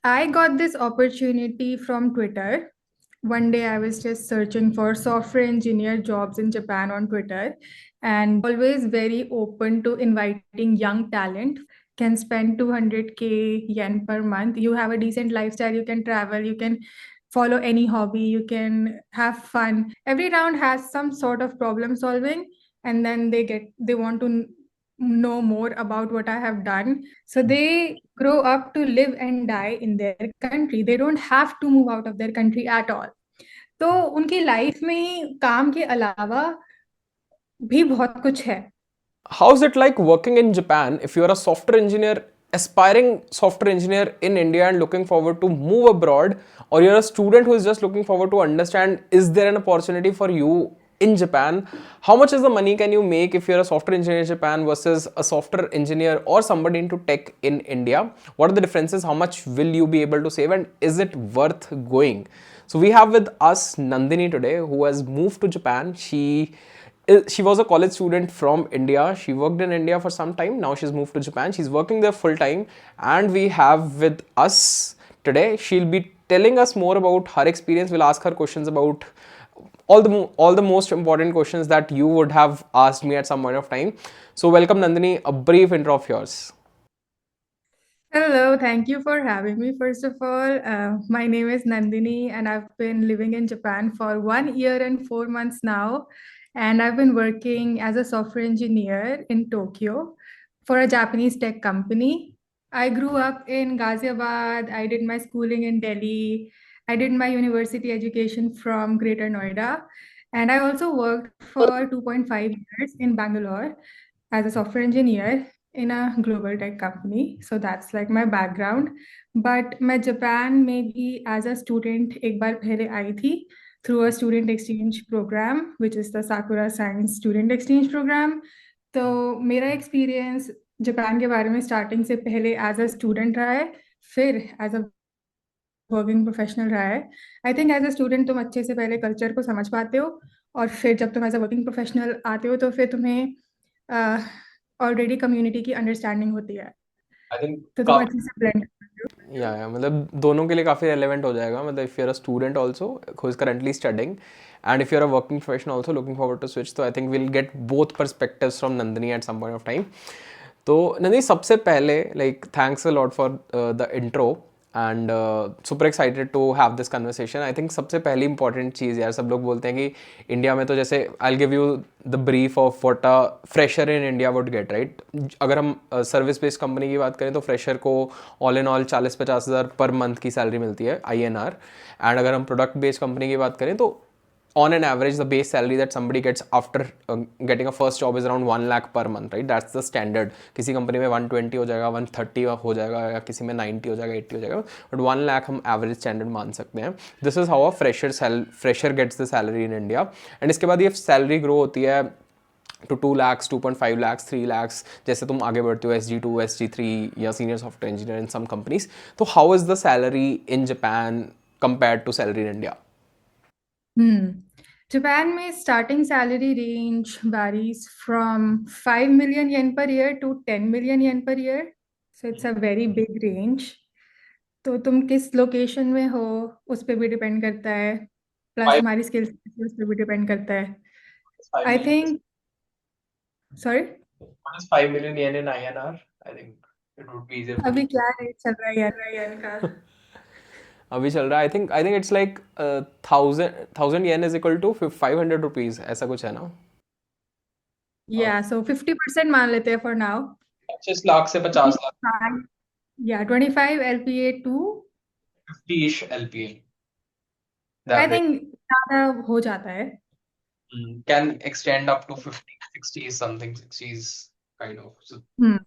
I got this opportunity from Twitter. One day I was just searching for software engineer jobs in Japan on Twitter, and always very open to inviting young talent. Can spend 200K yen per month. You have a decent lifestyle, you can travel, you can follow any hobby, you can have fun. Every round has some sort of problem solving, and then they want to know more about what I have done. So they grow up to live and die in their country. They don't have to move out of their country at all. तो उनकी life में काम के अलावा भी बहुत कुछ है. How is it like working in Japan if you are a software engineer, aspiring software engineer in India and looking forward to move abroad, or you're a student who is just looking forward to understand is there an opportunity for you in Japan? How much is the money can you make if you're a software engineer in Japan versus a software engineer or somebody into tech in India? What are the differences? How much will you be able to save, and is it worth going? So we have with us Nandini today, who has moved to Japan. She was a college student from India. She worked in India for some time. Now she's moved to Japan. She's working there full time. And we have with us today, she'll be telling us more about her experience. We'll ask her questions about all the most important questions that you would have asked me at some point of time. So welcome Nandini, a brief intro of yours. Hello, thank you for having me. First of all, my name is Nandini, and I've been living in Japan for 1 year and 4 months now. And I've been working as a software engineer in Tokyo for a Japanese tech company. I grew up in Ghaziabad. I did my schooling in Delhi. I did my university education from Greater Noida. And I also worked for 2.5 years in Bangalore as a software engineer in a global tech company. So that's like my background. But मैं Japan में भी as a student एक बार पहले आई थी through a student exchange program, which is the Sakura Science Student Exchange Program. तो मेरा experience Japan के बारे में स्टार्टिंग से पहले एज अ स्टूडेंट रहा है, फिर एज अ वर्किंग प्रोफेशनल रहा है. I think as a student तुम अच्छे से पहले कल्चर को समझ पाते हो, और फिर जब तुम एज अ वर्किंग प्रोफेशनल आते हो तो फिर तुम्हें ऑलरेडी कम्युनिटी की अंडरस्टैंडिंग होती है, आई थिंक तो तुम अच्छे से ब्लेंड करते हो. या मतलब दोनों के लिए काफ़ी रेलेवेंट हो जाएगा. मतलब if you are a student also who is currently studying and if you are a working professional also looking forward to switch, तो I think will get both perspectives from Nandini at some point of time. तो नंदिनी, सबसे पहले like thanks a lot for the intro and super excited to have this conversation. I think सबसे पहली important चीज़, यार सब लोग बोलते हैं कि इंडिया में तो जैसे I will give you the brief of what a fresher in India would get, right. अगर हम सर्विस बेस्ड कंपनी की बात करें तो फ्रेशर को ऑल इन ऑल 40-50 हज़ार पर मंथ की सैलरी मिलती है INR. एंड अगर हम प्रोडक्ट बेस्ड कंपनी की बात करें तो on an average the base salary that somebody gets after getting a first job is around 1 lakh per month, right. That's the standard. किसी कंपनी में 120 हो जाएगा, 130 हो जाएगा, या किसी में 90 हो जाएगा, 80 हो जाएगा, बट 1 लाख हम एवरेज स्टैंडर्ड मान सकते हैं. This is how a fresher gets the salary in India. And इसके बाद ये सैलरी ग्रो होती है टू 2 lakhs, 2.5 lakhs, 3 lakhs, जैसे तुम आगे बढ़ते हो SG2, SG3 या senior software engineer in some companies. तो how is the salary in Japan compared to salary in India? Japan में starting salary range varies from 5 million yen per year to 10 million yen per year. So it's a very big range. तो तुम किस location में हो उस पर भी depend करता है, प्लस तुम्हारी स्किल्स उस पर भी डिपेंड करता है. I think, sorry, What is 5 million yen in INR? I think it would be easier for me. अभी क्या रेट चल रहा है यार येन का? अभी चल रहा है I think it's like 1000 yen is equal to 500 rupees, ऐसा कुछ है ना. या सो 50% मान लेते हैं फॉर नाउ. 25 लाख से 50 लाख. या 25 LPA to, 50-ish LPA. I That think ज़्यादा हो जाता है. can extend up to 50, 60 something, 60s kind of. So hmm.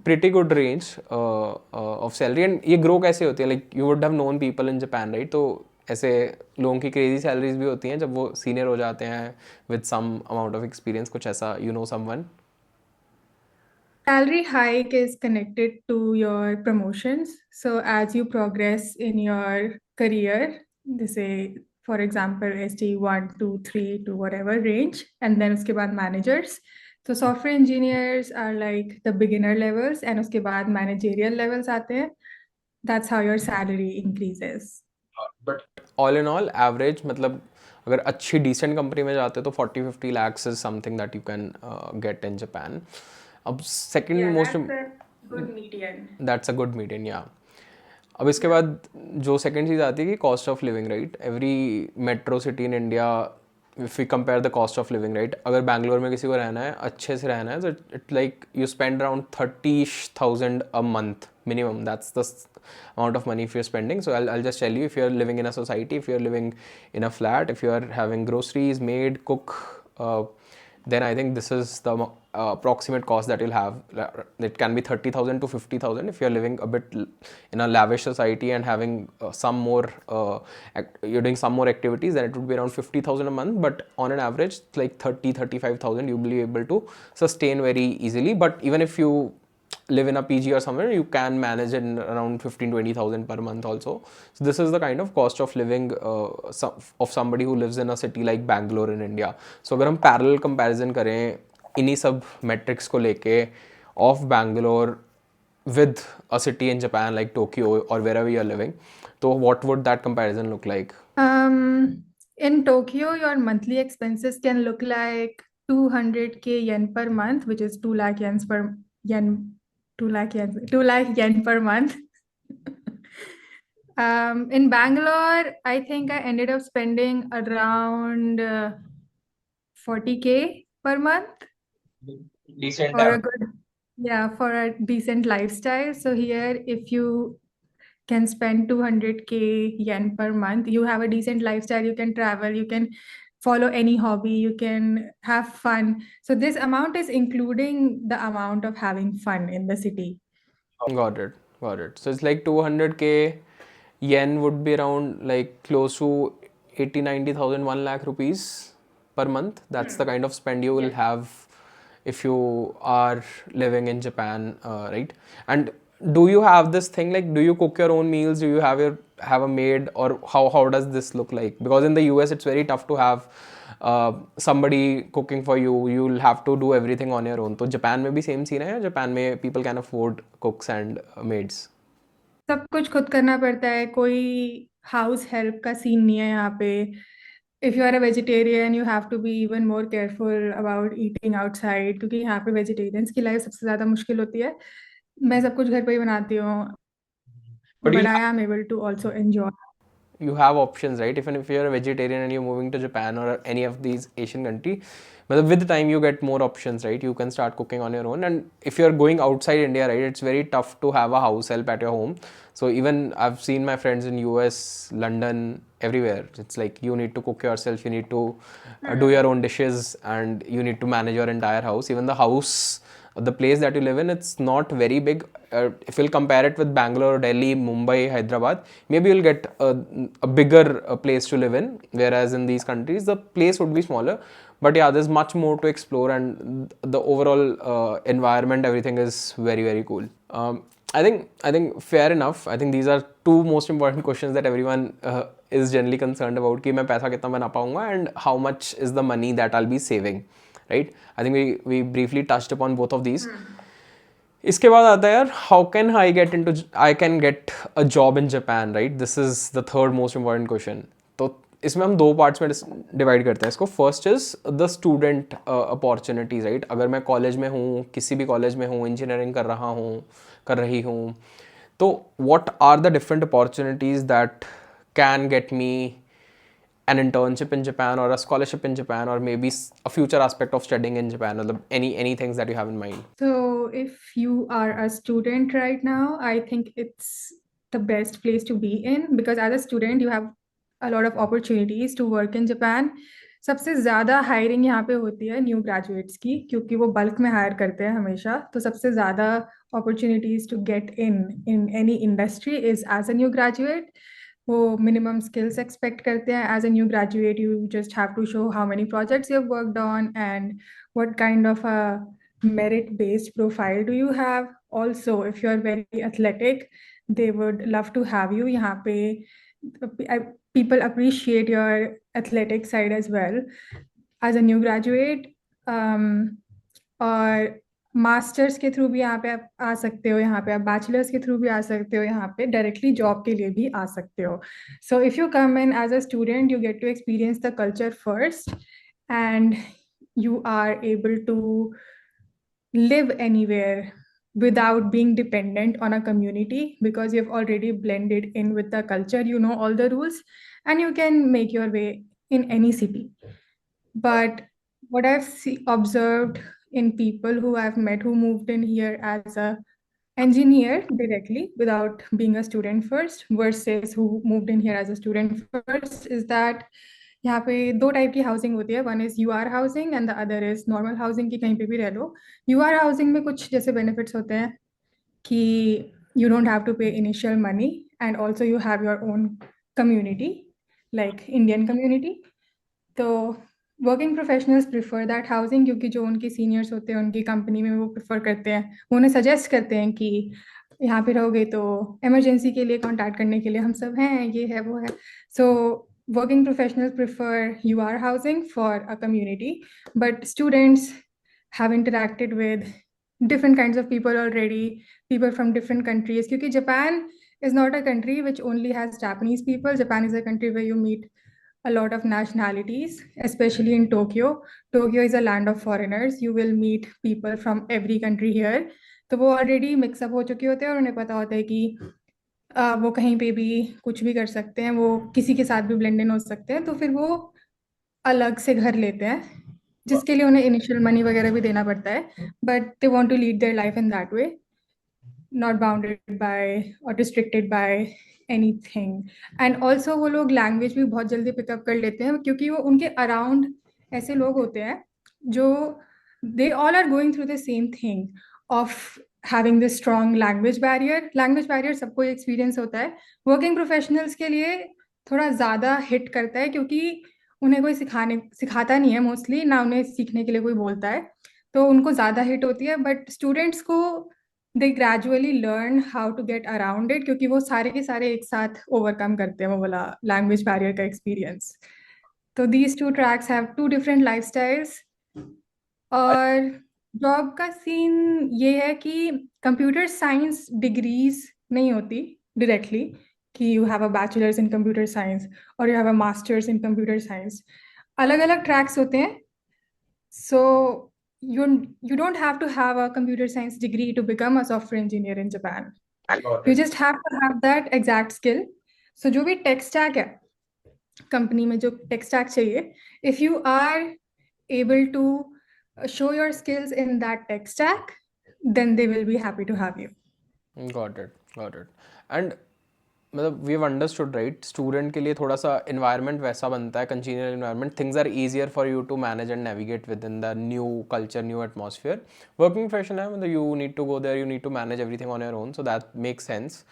pretty good range of salary. And ये grow कैसे होती है? Like you would have known people in Japan, right? तो ऐसे लोगों की crazy salaries भी होती हैं जब वो senior हो जाते हैं with some amount of experience, कुछ ऐसा, you know someone? Salary hike is connected to your promotions. So as you progress in your career, they say, for example, ST1, 2, 3 to whatever range, and then uske baad managers. So software engineers are like the beginner levels, and uske baad managerial levels aate hain. that's how your salary increases. But all in all average मतलब अगर अच्छी decent company में जाते तो 40-50 lakhs is something that you can get in Japan. अब second Yeah, मोस्ट, that's a good median. That's a good median yeah. अब इसके बाद जो सेकंड चीज़ आती है कि cost of living, right. Every metro city in India, if you compare the cost of living, right, अगर बैंगलोर में किसी को रहना है, अच्छे से रहना है, तो it like you spend around 30,000 a month minimum. That's the amount of money if you're spending. So I'll just tell you, if you're living in a society, if you're living in a flat, if you're having groceries, maid, cook, uh, then I think this is the approximate cost that you'll have. It can be 30,000 to 50,000 if you're living a bit in a lavish society and having some more, you're doing some more activities, then it would be around 50,000 a month. But on an average, it's like 30-35,000 you'll be able to sustain very easily. But even if you live in a PG or somewhere, you can manage it in around 15-20,000 per month also. So this is the kind of cost of living of somebody who lives in a city like Bangalore in India. So अगर हम parallel comparison करें इन्हीं सब metrics को लेके of Bangalore with a city in Japan like Tokyo or wherever you are living, so what would that comparison look like? In Tokyo, your monthly expenses can look like 200k yen per month, which is 2 lakh yens per yen, 2 lakh yen per month. In Bangalore, I think I ended up spending around 40k per month Decent for a average. good, yeah, for a decent lifestyle. So here, if you can spend 200k yen per month, you have a decent lifestyle, you can travel, you can follow any hobby, you can have fun. So this amount is including the amount of having fun in the city. Got it. Got it. So it's like 200k yen would be around like close to 80-90,000, 1 lakh rupees per month. That's the kind of spend you will Yeah. have if you are living in Japan, right? And do you have this thing like, do you cook your own meals? Do you have a maid, or how does this look like? Because in the US it's very tough to have somebody cooking for you. You'll have to do everything on your own. तो Japan में भी same scene है, Japan में people can afford cooks and maids? सब कुछ खुद करना पड़ता है, कोई हाउस हेल्प का सीन नहीं है यहाँ पे. If you are a vegetarian, you have to be even more careful about eating outside, क्योंकि यहाँ पे वेजिटेरियंस की लाइफ सबसे ज्यादा मुश्किल होती है. मैं सब कुछ घर पे ही बनाती हूँ, But but I am able to also enjoy. you have options, right? Even if you're a vegetarian and you're moving to Japan or any of these Asian country, but with time you get more options, right? You can start cooking on your own. And if you're going outside India, right, it's very tough to have a house help at your home. So even I've seen my friends in US, London, everywhere. It's like you need to cook yourself, you need to do your own dishes, and you need to manage your entire house. Even the house, the place that you live in, it's not very big. If you'll compare it with Bangalore, Delhi, Mumbai, Hyderabad, maybe you'll get a bigger place to live in. Whereas in these countries, the place would be smaller. But yeah, there's much more to explore, and the overall environment, everything is very, very cool. I think fair enough. I think these are two most important questions that everyone is generally concerned about. कि मैं पैसा कितना बना पाऊंगा and how much is the money that I'll be saving, right? I think we briefly touched upon both of these. इसके बाद आता है यार, how can I can get a job in Japan, right? This is the third most important question. तो इसमें हम दो parts में डिवाइड करते हैं इसको. First is the student opportunities, right? अगर मैं कॉलेज में हूँ, किसी भी कॉलेज में हूँ, इंजीनियरिंग कर रही हूँ, तो what are the different opportunities that can get me an internship in Japan or a scholarship in Japan, or maybe a future aspect of studying in Japan, or any things that you have in mind? So, if you are a student right now, I think it's the best place to be in, because as a student, you have a lot of opportunities to work in Japan. सबसे ज़्यादा hiring यहाँ पे होती है new graduates की, क्योंकि वो bulk में हायर करते हैं हमेशा. तो सबसे ज़्यादा opportunities to get in any industry is as a new graduate. वो मिनिमम स्किल्स एक्सपेक्ट करते हैं. As a new graduate, you just have to show how many projects you have worked on and what kind of a merit based profile do you have. Also, if you're very athletic, they would love to have you यहाँ पे. People appreciate your athletic side as well as a new graduate. Or masters के through भी यहाँ पे आप आ सकते हो, यहाँ पे आप बैचलर्स के थ्रू भी आ सकते हो, यहाँ पे डायरेक्टली जॉब के लिए भी आ सकते हो. So if you come in as a student you get to experience the culture first, and you are able to live anywhere without being dependent on a community, because you've already blended in with the culture, you know all the rules, and you can make your way in any city. But what observed in people who I've met who moved in here as a engineer directly without being a student first versus who moved in here as a student first is that यहाँ पे दो type की housing होती है. One is you are housing and the other is normal housing, की कहीं पे भी रह लो. यू आर हाउसिंग में कुछ जैसे बेनिफिट्स होते हैं कि you don't have to pay initial money, and also you have your own community like Indian community. तो working professionals prefer that housing, क्योंकि जो उनके सीनियर्स होते हैं उनकी कंपनी में वो प्रिफर करते हैं, वो उन्हें सजेस्ट करते हैं कि यहाँ पे रहोगे तो इमरजेंसी के लिए कांटेक्ट करने के लिए हम सब हैं, ये है वो है. सो working professionals prefer UR housing for a community, but students have interacted with different kinds of people already, people from different countries. Because Japan is not a country which only has Japanese people. Japan is a country where you meet a lot of nationalities, especially in Tokyo. Tokyo is a land of foreigners. You will meet people from every country here. तो वो already mix up हो चुके होते हैं और उन्हें पता होता है कि वो कहीं पे भी कुछ भी कर सकते हैं, वो किसी के साथ भी ब्लेंड इन हो सकते हैं. तो फिर वो अलग से घर लेते हैं, जिसके लिए उन्हें इनिशियल मनी वगैरह भी देना पड़ता है, but they want to lead their life in that way, not bounded by or restricted by anything. And also वो लोग लैंग्वेज भी बहुत जल्दी पिकअप कर लेते हैं, क्योंकि वो उनके अराउंड ऐसे लोग होते हैं जो they all are going through the same thing of having this strong language barrier. Language barrier सबको एक्सपीरियंस होता है. वर्किंग प्रोफेशनल्स के लिए थोड़ा ज़्यादा हिट करता है, क्योंकि उन्हें कोई सिखाता नहीं है मोस्टली, ना उन्हें सीखने के लिए कोई बोलता है, तो उनको ज़्यादा हिट होती है. बट स्टूडेंट्स को they gradually learn how to get around it, क्योंकि वो सारे के सारे एक साथ ओवरकम करते हैं वो वाला लैंग्वेज बैरियर का एक्सपीरियंस. तो these two tracks have two different lifestyles. और जॉब का सीन ये है कि कंप्यूटर साइंस डिग्रीज नहीं होती डायरेक्टली कि you have a bachelor's in computer science और you have a master's in computer science. अलग अलग ट्रैक्स होते हैं. So you don't have to have a computer science degree to become a software engineer in Japan. Got You it. just have to have that exact skill. So जो भी tech stack है company में, जो tech stack चाहिए, if you are able to show your skills in that tech stack, then they will be happy to have you. Got it, got it. And मतलब we have understood right, student के लिए थोड़ा सा environment वैसा बनता है, congenial environment, things are easier for you to manage and navigate within the new culture, new atmosphere. Working profession है, मतलब you need to go there, you need to manage everything on your own, so that makes sense.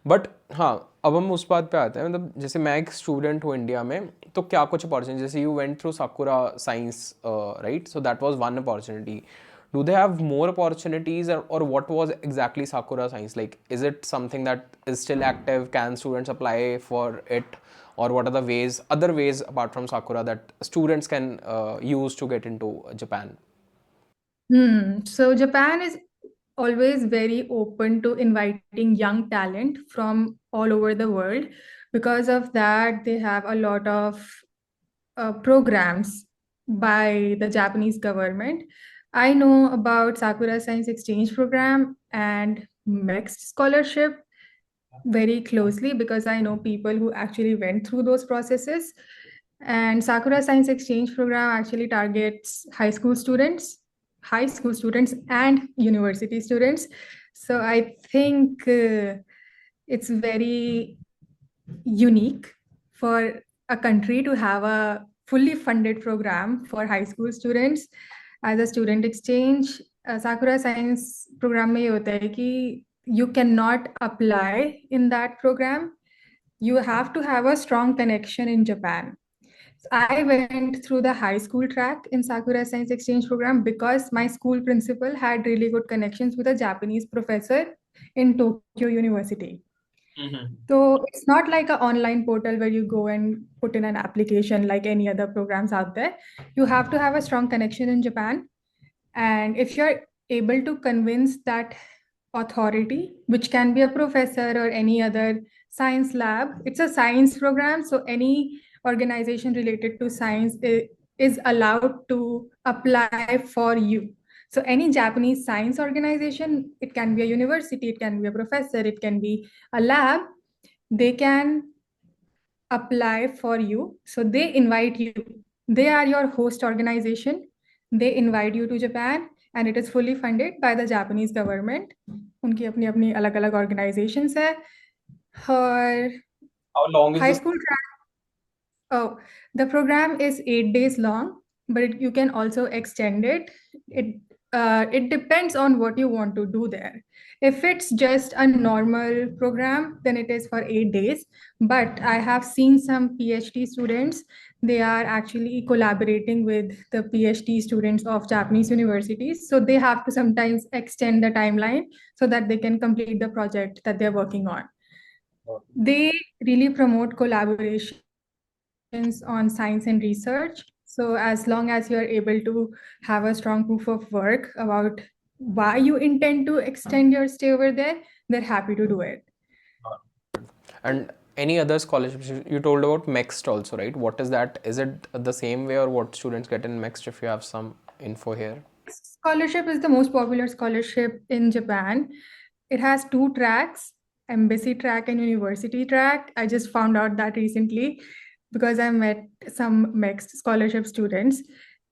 But हाँ, अब हम उस बात पे आते हैं, मतलब जैसे मैं एक स्टूडेंट हूँ इंडिया में, तो क्या कुछ अपॉर्चुनिटी, जैसे you went through साकुरा science right, so that was one opportunity. Do they have more opportunities, or what was exactly Sakura Science like? Is it something that is still active? Can students apply for it, or what are the other ways apart from Sakura that students can use to get into Japan? So Japan is always very open to inviting young talent from all over the world. Because of that, they have a lot of programs by the Japanese government. I know about Sakura Science Exchange Program and Mixed Scholarship very closely, because I know people who actually went through those processes. And Sakura Science Exchange Program actually targets high school students and university students. So I think it's very unique for a country to have a fully funded program for high school students as a student exchange. Sakura Science program में ये होता है कि you cannot apply in that program. You have to have a strong connection in Japan. I went through the high school track in Sakura Science Exchange Program because my school principal had really good connections with a Japanese professor in Tokyo University. So it's not like an online portal where you go and put in an application like any other programs out there. You have to have a strong connection in Japan. And if you're able to convince that authority, which can be a professor or any other science lab. It's a science program, so any organization related to science is allowed to apply for you. So any Japanese science organization, it can be a university, it can be a professor, it can be a lab, they can apply for you. So they invite you. They are your host organization. They invite you to Japan and it is fully funded by the Japanese government. उनकी अपनी अपनी अलग अलग organizations है और How long is high this? school Oh, the program is 8 days long, but you can also extend it. It depends on what you want to do there. If it's just a normal program, then it is for 8 days. But I have seen some PhD students, they are actually collaborating with the PhD students of Japanese universities. So they have to sometimes extend the timeline so that they can complete the project that they're working on. They really promote collaborations on science and research. So as long as you're able to have a strong proof of work about why you intend to extend your stay over there, they're happy to do it. And any other scholarships? You told about Mixed also, right? What is that? Is it the same way, or what students get in Mixed? If you have some info here. Scholarship is the most popular scholarship in Japan. It has two tracks, embassy track and university track. I just found out that recently because I met some mixed scholarship students,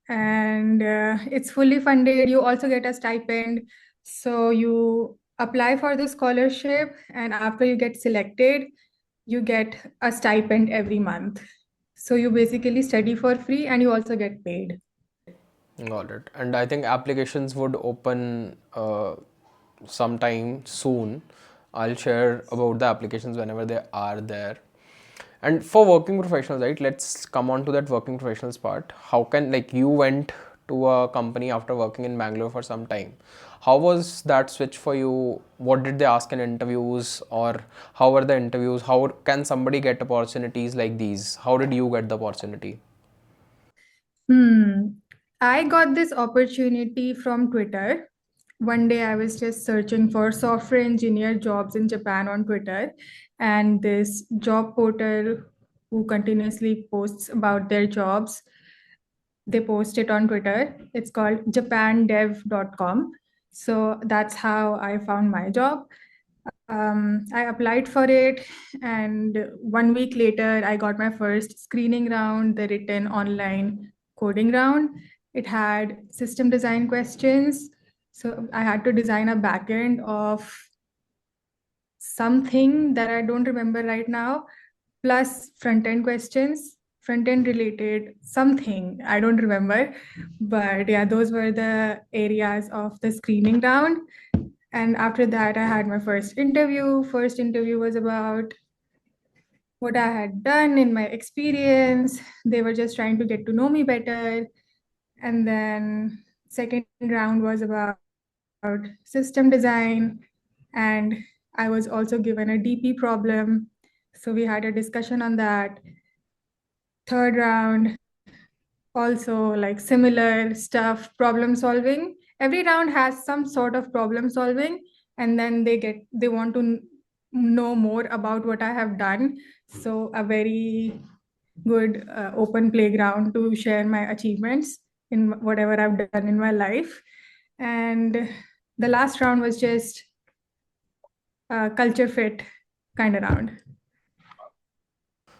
and it's fully funded. You also get a stipend. So you apply for the scholarship, and after you get selected, you get a stipend every month. So you basically study for free and you also get paid. Got it. And I think applications would open sometime soon. I'll share about the applications whenever they are there. And for working professionals, right? Let's come on to that working professionals part. How can, like, you went to a company after working in Bangalore for some time. How was that switch for you? What did they ask in interviews, or how were the interviews? How can somebody get opportunities like these? How did you get the opportunity? Hmm. I got this opportunity from Twitter. One day I was just searching for software engineer jobs in Japan on Twitter, and this job portal who continuously posts about their jobs, they post it on Twitter. It's called japandev.com. So that's how I found my job. I applied for it, and 1 week later, I got my first screening round, the written online coding round. It had system design questions. So I had to design a backend of something that I don't remember right now, plus front end questions, front end related something I don't remember. But yeah, those were the areas of the screening round. And after that, I had my first interview. First interview was about what I had done in my experience. They were just trying to get to know me better. And then second round was about system design. And I was also given a DP problem. So we had a discussion on that. Third round, also like similar stuff, problem solving. Every round has some sort of problem solving, and then they want to know more about what I have done. So a very good open playground to share my achievements in whatever I've done in my life. And the last round was just a culture fit kind of round.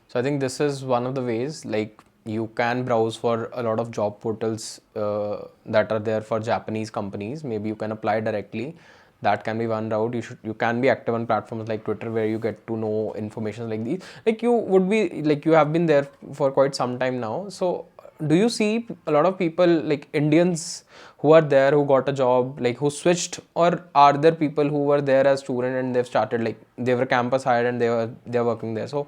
So I think this is one of the ways, like, you can browse for a lot of job portals that are there for Japanese companies. Maybe you can apply directly. That can be one route. You can be active on platforms like Twitter, where you get to know information like these. Like, you would be, like, you have been there for quite some time now. So do you see a lot of people, like Indians, who are there, who got a job, like who switched, or are there people who were there as student and they've started, like they were campus hired and they're working there? So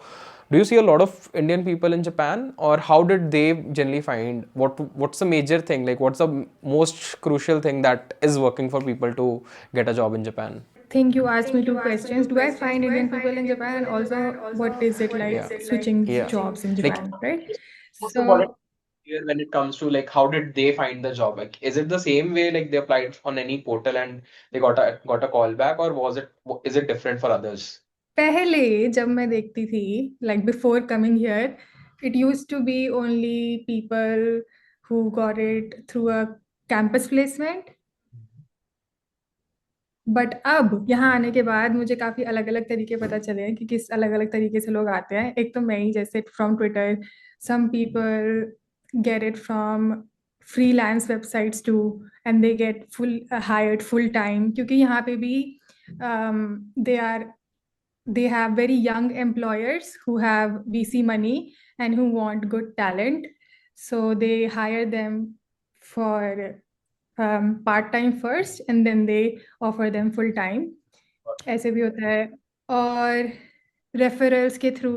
do you see a lot of Indian people in Japan, or how did they generally find, what's the major thing, like what's the most crucial thing that is working for people to get a job in Japan? Think you asked me two questions. Do I find Indian people in Japan? And also, what is it like Yeah. switching Yeah. jobs in Like, Japan, right? So, here when it comes to like how did they find the job? Like, is it the same way like they applied on any portal and they got a call back, or is it different for others? पहले जब मैं देखती थी, like before coming here, it used to be only people who got it through a campus placement. But अब यहाँ आने के बाद मुझे काफी अलग अलग तरीके पता चले हैं कि किस अलग अलग तरीके से लोग आते हैं। एक तो मैं ही, जैसे from Twitter, some people get it from freelance websites too, and they get full hired full time, क्योंकि यहाँ पे भी they are they have very young employers who have VC money and who want good talent. So they hire them for part time first and then they offer them full time. ऐसे भी होता है। और referrals के through,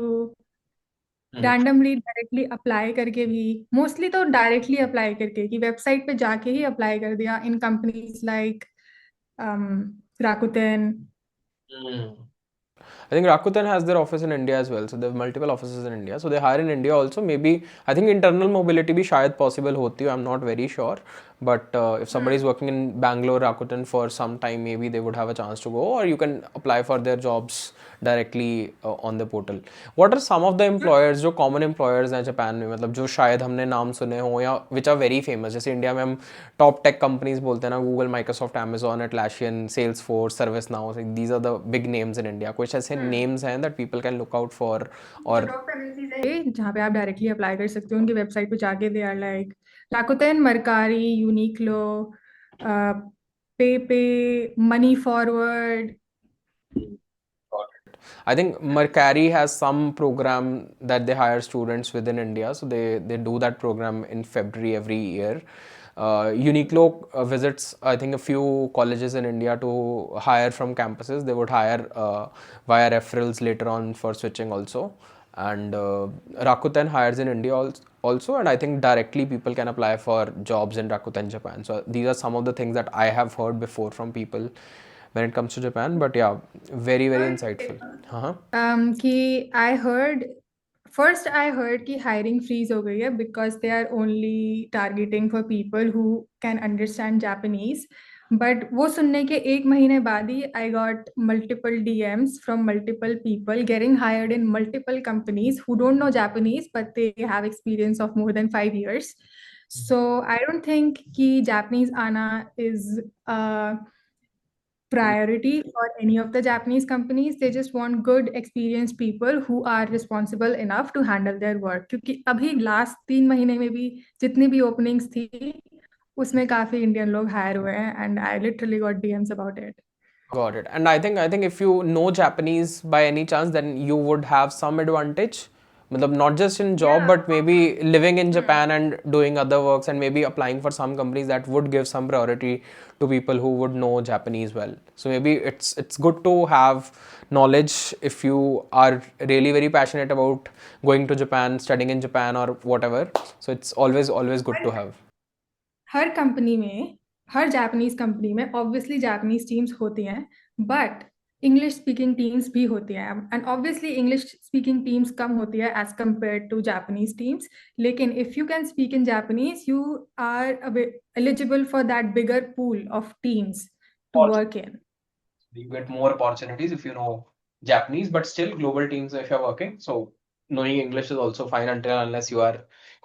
Hmm. Randomly directly apply करके भी, mostly तो directly apply करके कि वेबसाइट पे जाके ही अप्लाई कर दिया in companies like Rakuten. Hmm. I think Rakuten has their office in India as well. So they have multiple offices in India. So they hire in India also. Maybe I think internal mobility भी शायद possible होती है. I'm not very sure. But if somebody is working in Bangalore, Rakuten for some time, maybe they would have a chance to go, or you can apply for their jobs directly on the portal. What are some of the employers जो common employers हैं Japan में, मतलब जो शायद हमने नाम सुने हो या which are very famous? जैसे इंडिया में हम टॉप टेक कंपनीज बोलते हैं ना, Google, Microsoft, Amazon, Atlassian, Salesforce, ServiceNow, these are the big names in India. कुछ ऐसे नेम्स हैं that people can look out for? और टॉप एमएनसीज है जहाँ पे आप डायरेक्टली अप्लाई कर सकते हो उनकी वेबसाइट पे जाके। They are like Rakuten, Mercari, Uniqlo, PayPay, Money Forward. I think Mercari has some program that they hire students within India, so they do that program in February every year. Uniqlo visits, I think, a few colleges in India to hire from campuses. They would hire via referrals later on for switching also. And Rakuten hires in India also, and I think directly people can apply for jobs in Rakuten, Japan. So these are some of the things that I have heard before from people when it comes to Japan. But yeah, very very insightful. Uh-huh. कि I heard कि hiring freeze हो गई है because they are only targeting for people who can understand Japanese. But वो सुनने के एक महीने बाद ही I got multiple DMs from multiple people getting hired in multiple companies who don't know Japanese but they have experience of more than 5 years. So I don't think कि Japanese आना is priority for any of the Japanese companies. They just want good, experienced people who are responsible enough to handle their work. क्योंकि अभी last 3 महीने में भी जितनी भी openings थी उसमें काफी इंडियन लोग हायर हुए हैं and I literally got DMs about it. Got it. And I think if you know Japanese by any chance, then you would have some advantage. Matlab, not just in job, Yeah. but maybe living in Japan and doing other works and maybe applying for some companies that would give some priority to people who would know Japanese well. So maybe it's good to have knowledge if you are really very passionate about going to Japan, studying in Japan or whatever. So it's always good to have. हर company में, हर Japanese company में obviously Japanese teams होती हैं, but English speaking teams भी होती हैं। And obviously English speaking teams कम होती है as compare to Japanese teams, लेकिन if you can speak in Japanese you are eligible for that bigger pool of teams to work in. You get more opportunities if you know Japanese, but still global teams if you're working. So knowing English is also fine until unless you are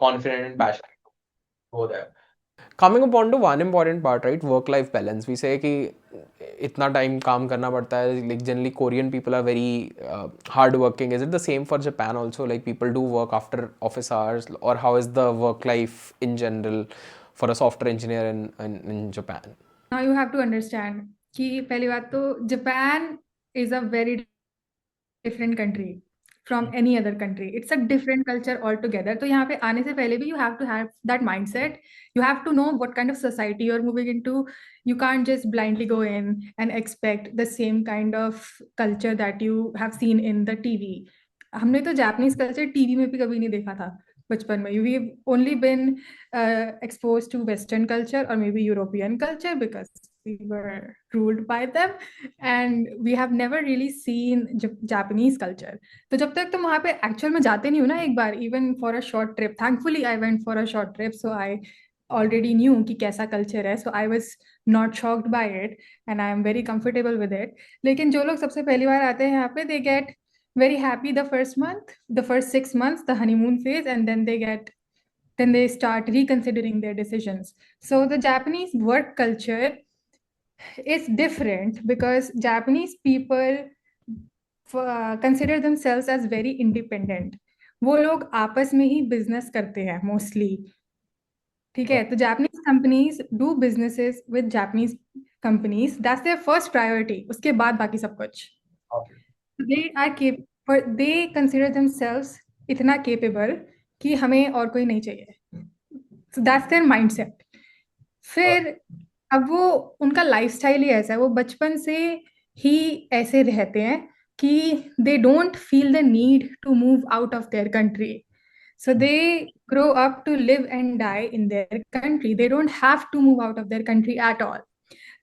confident and passionate to go there. Coming upon to one important part, right? Work-life balance. We say कि इतना time काम करना पड़ता है. Like generally Korean people are very hard working. Is it the same for Japan also? Like people do work after office hours, or how is the work life in general for a software engineer in Japan? Now you have to understand कि पहली बात तो Japan is a very different country from any other country. It's a different culture altogether. तो यहाँ पे आने से पहले भी you have to have that mindset. You have to know what kind of society you're moving into. You can't just blindly go in and expect the same kind of culture that you have seen in the TV. हमने तो Japanese culture TV में भी कभी नहीं देखा था बचपन में. We've only been exposed to Western culture or maybe European culture because we were ruled by them, and we have never really seen Japanese culture. तो जब तक तुम वहाँ पे एक्चुअल में जाते नहीं हो ना एक बार, even for a short trip, thankfully I went for a short trip, so I already knew कि कैसा कल्चर है, so I was not shocked by it and I am very comfortable with it. लेकिन जो लोग सबसे पहली बार आते हैं यहाँ पे, they get very happy the first month, the first 6 months, the honeymoon phase, and then they start reconsidering their decisions. So the Japanese work culture is different because Japanese people consider themselves as very independent. वो लोग आपस में ही business करते हैं mostly. ठीक है, तो Japanese companies do businesses with Japanese companies, that's their first priority, उसके बाद बाकी सब कुछ. They are keep they consider themselves इतना केपेबल कि हमें और कोई नहीं चाहिए. So that's their mindset. फिर अब वो उनका लाइफस्टाइल ही ऐसा है, वो बचपन से ही ऐसे रहते हैं कि they don't feel the need to move out of their country. So they grow up to live and die in their country. They don't have to move out of their country at all.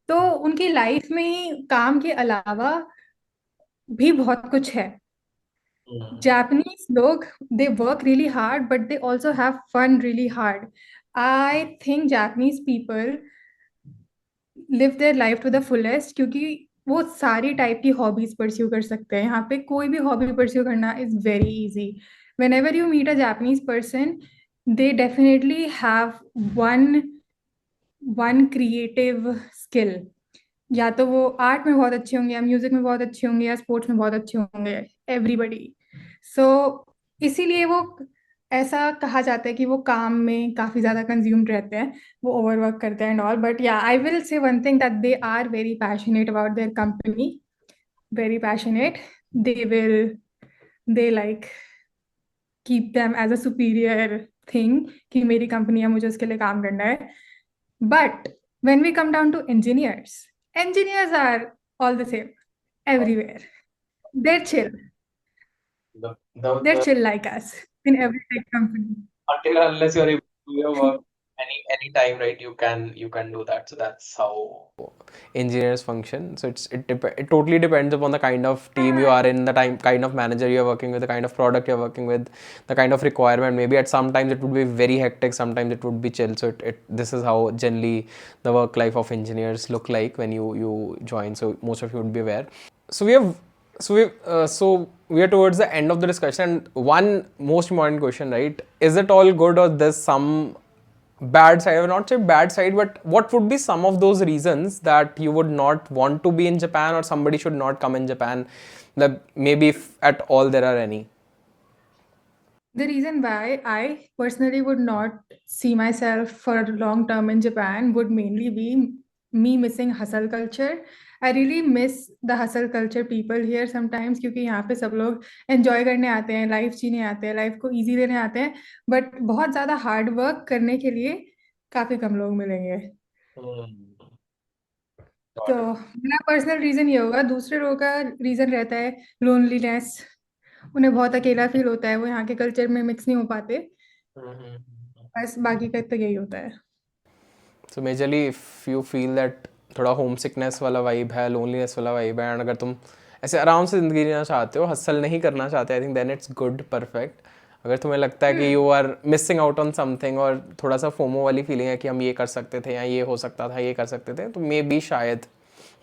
तो उनकी life में काम के अलावा भी बहुत कुछ है. Japanese लोग, they work really hard, but they also have fun really hard. I think Japanese people live their life to the fullest क्योंकि वो सारी टाइप की हॉबीज परस्यू कर सकते हैं. यहाँ पे कोई भी हॉबी परस्यू करना is very easy. Whenever you meet a Japanese person, they definitely have one creative skill. या तो वो आर्ट में बहुत अच्छे होंगे, या म्यूजिक में बहुत अच्छे होंगे, या स्पोर्ट्स में बहुत अच्छे होंगे. एवरीबडी. सो इसीलिए वो ऐसा कहा जाता है कि वो काम में काफी ज्यादा कंज्यूम्ड रहते हैं, वो ओवरवर्क करते हैं and all. But yeah I will say one thing, that they are very passionate about their company, very passionate. They like keep them as a superior thing कि मेरी कंपनी है, मुझे उसके लिए काम करना है. But when we come down to engineers are all the same everywhere. They're chill. They're chill like us in every tech company. Until unless you're able to do your work any time, right? You can do that. So that's how engineers function. So it totally depends upon the kind of team you are in, the kind of manager you're working with, the kind of product you're working with, the kind of requirement. Maybe at some times it would be very hectic, sometimes it would be chill. So this is how generally the work life of engineers look like when you join. So most of you would be aware. So we are towards the end of the discussion. And one most important question, right? Is it all good, or there's some bad side? I will not say bad side, but what would be some of those reasons that you would not want to be in Japan, or somebody should not come in Japan? That maybe if at all there are any. The reason why I personally would not see myself for a long term in Japan would mainly be me missing hustle culture. I really miss the hustle culture people here sometimes, क्योंकि यहाँ पे सब लोग enjoy करने आते हैं, life जीने आते हैं, लाइफ को easy लेने आते हैं, बट बहुत ज़्यादा हार्ड वर्क करने के लिए काफ़ी कम लोग मिलेंगे. तो मेरा पर्सनल रीज़न ये होगा. दूसरे लोगों का रीज़न रहता है लोनलीनेस, उन्हें बहुत अकेला फील होता है, वो यहाँ के कल्चर में मिक्स नहीं हो पाते. बस बाकी का तो यही होता है. So majorly if you feel that थोड़ा होम सिकनेस वाला वाइब है, लोनलीनेस वाला वाइब है, एंड अगर तुम ऐसे आराम से ज़िंदगी जीना चाहते हो, हसल नहीं करना चाहते, I think then it's good, perfect. अगर तुम्हें लगता है कि you are missing out on something, और थोड़ा सा फोमो वाली फीलिंग है कि हम ये कर सकते थे, या ये हो सकता था, ये कर सकते थे, तो मे बी शायद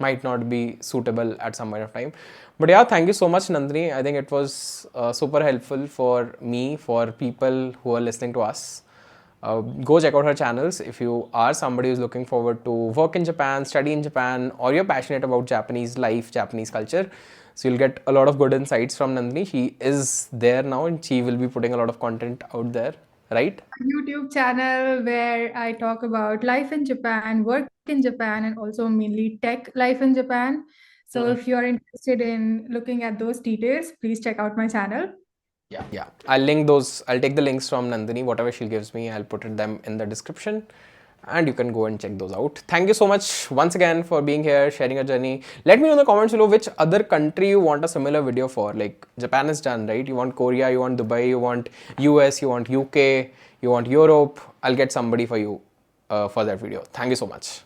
might not be suitable at some point of time. But yeah, thank you so much, Nandini. I think it was super helpful for me, for people who are listening to us. Go check out her channels if you are somebody who's looking forward to work in Japan, study in Japan, or you're passionate about Japanese life, Japanese culture. So you'll get a lot of good insights from Nandini. She is there now and she will be putting a lot of content out there, right? YouTube channel where I talk about life in Japan, work in Japan, and also mainly tech life in Japan. So if you are interested in looking at those details, please check out my channel. Yeah. I'll take the links from Nandini, whatever she gives me, I'll put them in the description, and you can go and check those out. Thank you so much once again for being here, sharing your journey. Let me know in the comments below which other country you want a similar video for. Like Japan is done, right? You want Korea, you want Dubai, you want US, you want UK, you want Europe. I'll get somebody for you for that video. Thank you so much.